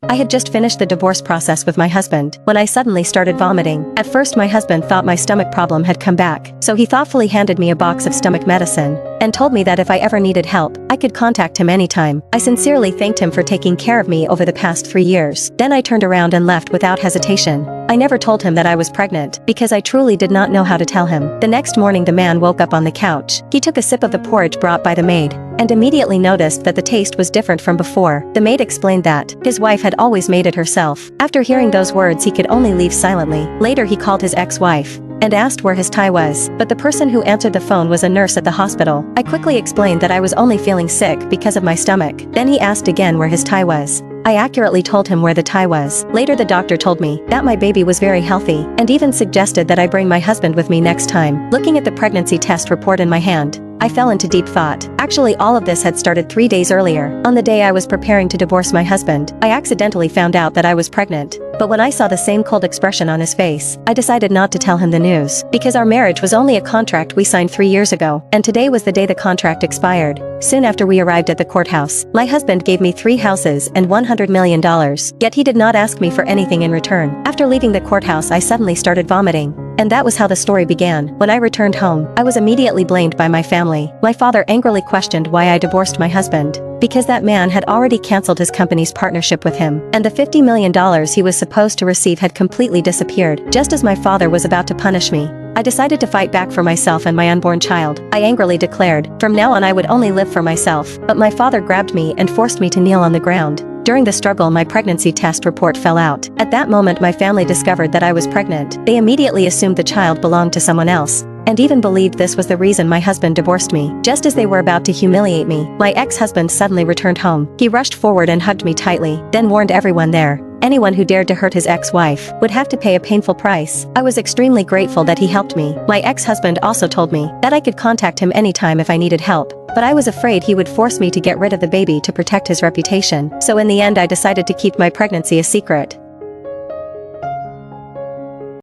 I had just finished the divorce process with my husband when I suddenly started vomiting. At first my husband thought my stomach problem had come back, so he thoughtfully handed me a box of stomach medicine and told me that if I ever needed help, I could contact him anytime. I sincerely thanked him for taking care of me over the past 3 years. Then I turned around and left without hesitation. I never told him that I was pregnant because I truly did not know how to tell him. The next morning the man woke up on the couch. He took a sip of the porridge brought by the maid and immediately noticed that the taste was different from before. The maid explained that his wife had always made it herself. After hearing those words he could only leave silently. Later he called his ex-wife and asked where his tie was, but the person who answered the phone was a nurse at the hospital. I quickly explained that I was only feeling sick because of my stomach. Then he asked again where his tie was. I accurately told him where the tie was. Later the doctor told me that my baby was very healthy and even suggested that I bring my husband with me next time. Looking at the pregnancy test report in my hand, I fell into deep thought. Actually, all of this had started 3 days earlier. On the day I was preparing to divorce my husband, I accidentally found out that I was pregnant. But when I saw the same cold expression on his face, I decided not to tell him the news, because our marriage was only a contract we signed 3 years ago, and today was the day the contract expired. Soon after we arrived at the courthouse, my husband gave me 3 houses and $100 million, yet he did not ask me for anything in return. After leaving the courthouse I suddenly started vomiting. And that was how the story began. When I returned home, I was immediately blamed by my family. My father angrily questioned why I divorced my husband, because that man had already canceled his company's partnership with him, and the $50 million he was supposed to receive had completely disappeared. Just as my father was about to punish me, I decided to fight back for myself and my unborn child. I angrily declared, from now on I would only live for myself, but my father grabbed me and forced me to kneel on the ground. During the struggle my pregnancy test report fell out. At that moment my family discovered that I was pregnant. They immediately assumed the child belonged to someone else, and even believed this was the reason my husband divorced me. Just as they were about to humiliate me, my ex-husband suddenly returned home. He rushed forward and hugged me tightly, then warned everyone there. Anyone who dared to hurt his ex-wife would have to pay a painful price. I was extremely grateful that he helped me. My ex-husband also told me that I could contact him anytime if I needed help, but I was afraid he would force me to get rid of the baby to protect his reputation. So in the end I decided to keep my pregnancy a secret.